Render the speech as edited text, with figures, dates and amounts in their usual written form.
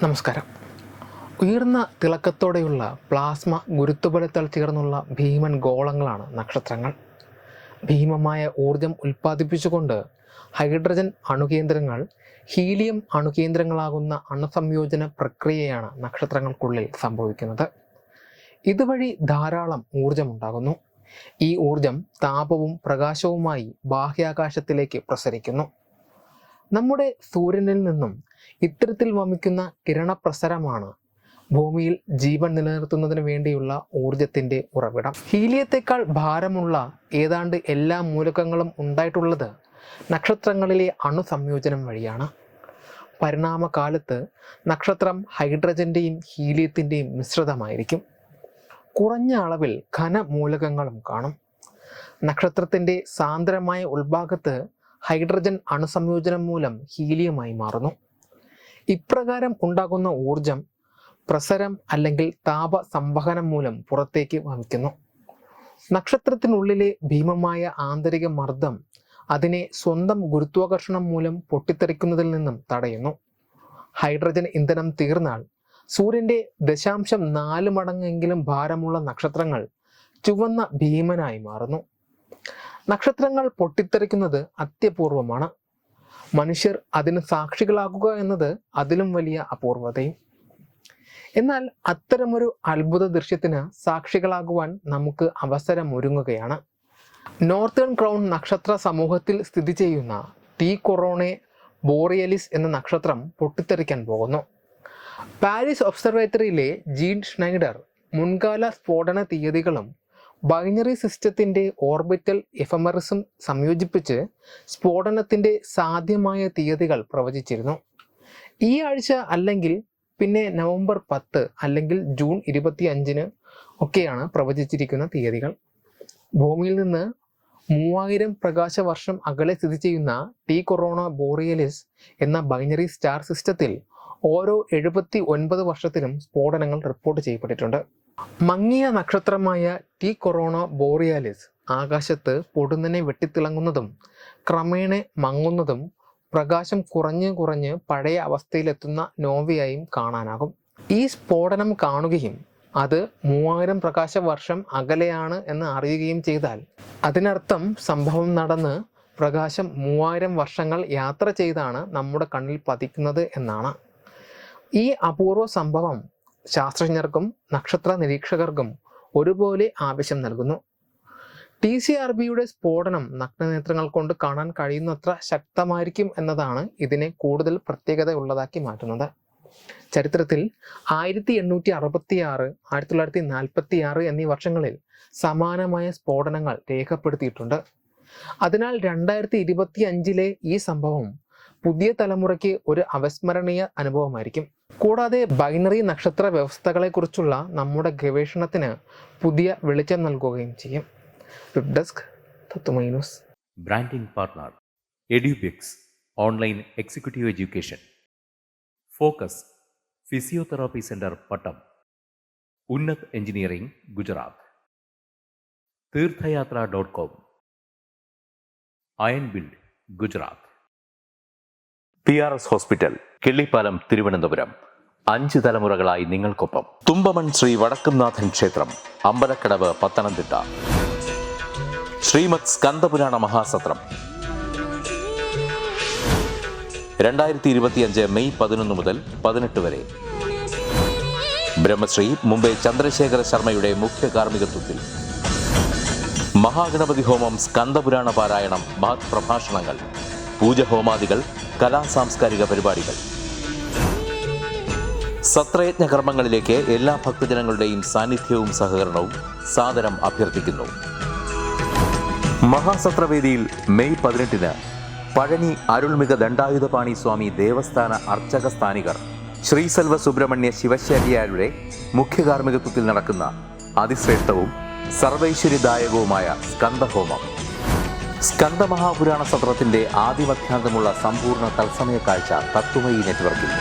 നമസ്കാരം. ഉയർന്ന തിളക്കത്തോടെയുള്ള പ്ലാസ്മ ഗുരുത്വബലത്താൽ ചേർന്നുള്ള ഭീമൻ ഗോളങ്ങളാണ് നക്ഷത്രങ്ങൾ. ഭീമമായ ഊർജം ഉൽപ്പാദിപ്പിച്ചുകൊണ്ട് ഹൈഡ്രജൻ അണുകേന്ദ്രങ്ങൾ ഹീലിയം അണുകേന്ദ്രങ്ങളാകുന്ന അണുസംയോജന പ്രക്രിയയാണ് നക്ഷത്രങ്ങൾക്കുള്ളിൽ സംഭവിക്കുന്നത്. ഇതുവഴി ധാരാളം ഊർജമുണ്ടാകുന്നു. ഈ ഊർജം താപവും പ്രകാശവുമായി ബാഹ്യാകാശത്തിലേക്ക് പ്രസരിക്കുന്നു. നമ്മുടെ സൂര്യനിൽ നിന്നും ഇത്തരത്തിൽ വമിക്കുന്ന കിരണപ്രസരമാണ് ഭൂമിയിൽ ജീവൻ നിലനിർത്തുന്നതിന് വേണ്ടിയുള്ള ഊർജത്തിൻ്റെ ഉറവിടം. ഹീലിയത്തെക്കാൾ ഭാരമുള്ള ഏതാണ്ട് എല്ലാ മൂലകങ്ങളും ഉണ്ടായിട്ടുള്ളത് നക്ഷത്രങ്ങളിലെ അണുസംയോജനം വഴിയാണ്. പരിണാമകാലത്ത് നക്ഷത്രം ഹൈഡ്രജൻ്റെയും ഹീലിയത്തിൻ്റെയും മിശ്രിതമായിരിക്കും. കുറഞ്ഞ അളവിൽ ഘനമൂലകങ്ങളും കാണും. നക്ഷത്രത്തിൻ്റെ സാന്ദ്രമായ ഉൾഭാഗത്ത് ഹൈഡ്രജൻ അണുസംയോജനം മൂലം ഹീലിയമായി മാറുന്നു. ഇപ്രകാരം ഉണ്ടാകുന്ന ഊർജം പ്രസരം അല്ലെങ്കിൽ താപ സംവഹനം മൂലം പുറത്തേക്ക് വമിക്കുന്നു. നക്ഷത്രത്തിനുള്ളിലെ ഭീമമായ ആന്തരിക മർദ്ദം അതിനെ സ്വന്തം ഗുരുത്വാകർഷണം മൂലം പൊട്ടിത്തെറിക്കുന്നതിൽ നിന്നും തടയുന്നു. ഹൈഡ്രജൻ ഇന്ധനം തീർന്നാൽ സൂര്യൻ്റെ 0.4 മടങ്ങെങ്കിലും ഭാരമുള്ള നക്ഷത്രങ്ങൾ ചുവന്ന ഭീമനായി മാറുന്നു. നക്ഷത്രങ്ങൾ പൊട്ടിത്തെറിക്കുന്നത് അത്യപൂർവമാണ്. മനുഷ്യർ അതിന് സാക്ഷികളാകുക എന്നത് അതിലും വലിയ അപൂർവതയും. എന്നാൽ അത്തരമൊരു അത്ഭുത ദൃശ്യത്തിന് സാക്ഷികളാകുവാൻ നമുക്ക് അവസരമൊരുങ്ങുകയാണ്. നോർത്തേൺ ക്രൗൺ നക്ഷത്ര സമൂഹത്തിൽ സ്ഥിതി ചെയ്യുന്ന ടി കൊറോണെ ബോറിയലിസ് എന്ന നക്ഷത്രം പൊട്ടിത്തെറിക്കാൻ പോകുന്നു. പാരീസ് ഒബ്സർവേറ്ററിയിലെ ജീൻ ഷ്നൈഡർ മുൻകാല സ്ഫോടന തീയതികളും ബൈനറി സിസ്റ്റത്തിൻ്റെ ഓർബിറ്റൽ എഫെമറിസും സംയോജിപ്പിച്ച് സ്ഫോടനത്തിൻ്റെ സാധ്യമായ തീയതികൾ പ്രവചിച്ചിരുന്നു. ഈ ആഴ്ച അല്ലെങ്കിൽ പിന്നെ നവംബർ 10 അല്ലെങ്കിൽ ജൂൺ 25 ഒക്കെയാണ് പ്രവചിച്ചിരിക്കുന്ന തീയതികൾ. ഭൂമിയിൽ നിന്ന് 3000 പ്രകാശവർഷം അകലെ സ്ഥിതി ചെയ്യുന്ന ടി കൊറോണ ബോറിയലിസ് എന്ന ബൈനറി സ്റ്റാർ സിസ്റ്റത്തിൽ ഓരോ 79 വർഷത്തിലും സ്ഫോടനങ്ങൾ റിപ്പോർട്ട് ചെയ്യപ്പെട്ടിട്ടുണ്ട്. മങ്ങിയ നക്ഷത്രമായ ടി കൊറോണ ബോറിയാലിസ് ആകാശത്ത് പൊടുന്നനെ വെട്ടിത്തിളങ്ങുന്നതും ക്രമേണ മങ്ങുന്നതും പ്രകാശം കുറഞ്ഞ് പഴയ അവസ്ഥയിലെത്തുന്ന നോവയായും കാണാനാകും. ഈ സ്ഫോടനം കാണുകയും അത് 3000 പ്രകാശവർഷം അകലെയാണ് എന്ന് അറിയുകയും ചെയ്താൽ അതിനർത്ഥം സംഭവം നടന്ന് പ്രകാശം 3000 വർഷങ്ങൾ യാത്ര ചെയ്താണ് നമ്മുടെ കണ്ണിൽ പതിക്കുന്നത് എന്നാണ്. ഈ അപൂർവ സംഭവം ശാസ്ത്രജ്ഞർക്കും നക്ഷത്ര നിരീക്ഷകർക്കും ഒരുപോലെ ആവേശം നൽകുന്നു. TCRBയുടെ സ്ഫോടനം നഗ്നനേത്രങ്ങൾ കൊണ്ട് കാണാൻ കഴിയുന്നത്ര ശക്തമായിരിക്കും എന്നതാണ് ഇതിനെ കൂടുതൽ പ്രത്യേകത ഉള്ളതാക്കി മാറ്റുന്നത്. ചരിത്രത്തിൽ 1866, 1946 എന്നീ വർഷങ്ങളിൽ സമാനമായ സ്ഫോടനങ്ങൾ രേഖപ്പെടുത്തിയിട്ടുണ്ട്. അതിനാൽ 2025 ഈ സംഭവം പുതിയ തലമുറയ്ക്ക് ഒരു അവിസ്മരണീയ അനുഭവമായിരിക്കും. കൂടാതെ ബൈനറി നക്ഷത്ര വ്യവസ്ഥകളെക്കുറിച്ചുള്ള നമ്മുടെ ഗവേഷണത്തിന് പുതിയ വെളിച്ചം നൽകുകയും ചെയ്യും. Web desk Tatwamayi news. Branding partner Edubix online executive education. Focus physiotherapy centre Pattom. Unnat engineering Gujarat. തീർത്ഥയാത്ര.com. Iron build Gujarat. PRS hospital Killipalam Thiruvananthapuram. 5 തലമുറകളായി നിങ്ങൾക്കൊപ്പം. തുമ്പമൺ ശ്രീ വടക്കുംനാഥൻ ക്ഷേത്രം അമ്പലക്കടവ് പത്തനംതിട്ട. ശ്രീമദ് സ്കന്ദപുരാണ മഹാസത്രം 2025 മെയ് 11 മുതൽ 18 വരെ. ബ്രഹ്മശ്രീ മുംബൈ ചന്ദ്രശേഖര ശർമ്മയുടെ മുഖ്യ കാർമ്മികത്വത്തിൽ മഹാഗണപതി ഹോമം, സ്കന്ദപുരാണ പാരായണം, മഹത് പ്രഭാഷണങ്ങൾ, പൂജഹോമാദികൾ, കലാസാംസ്കാരിക പരിപാടികൾ. സത്രയജ്ഞ കർമ്മങ്ങളിലേക്ക് എല്ലാ ഭക്തജനങ്ങളുടെയും സാന്നിധ്യവും സഹകരണവും സാദരം അഭ്യർത്ഥിക്കുന്നു. മഹാസത്രവേദിയിൽ മെയ് 18 പഴനി അരുൾമിക ദണ്ഡായുധപാണി സ്വാമി ദേവസ്ഥാന അർച്ചക സ്ഥാനികർ ശ്രീസെൽവ സുബ്രഹ്മണ്യ ശിവശാരിയാരുടെ മുഖ്യ കാർമ്മികത്വത്തിൽ നടക്കുന്ന അതിശ്രേഷ്ഠവും സർവൈശ്വര്യദായകവുമായ സ്കന്ദഹോമം. സ്കന്ദമഹാപുരാണ സത്രത്തിന്റെ ആദിമധ്യാന്തമുള്ള സമ്പൂർണ്ണ തത്സമയ കാഴ്ച തത്വമയി നെറ്റ്വർക്കിൽ.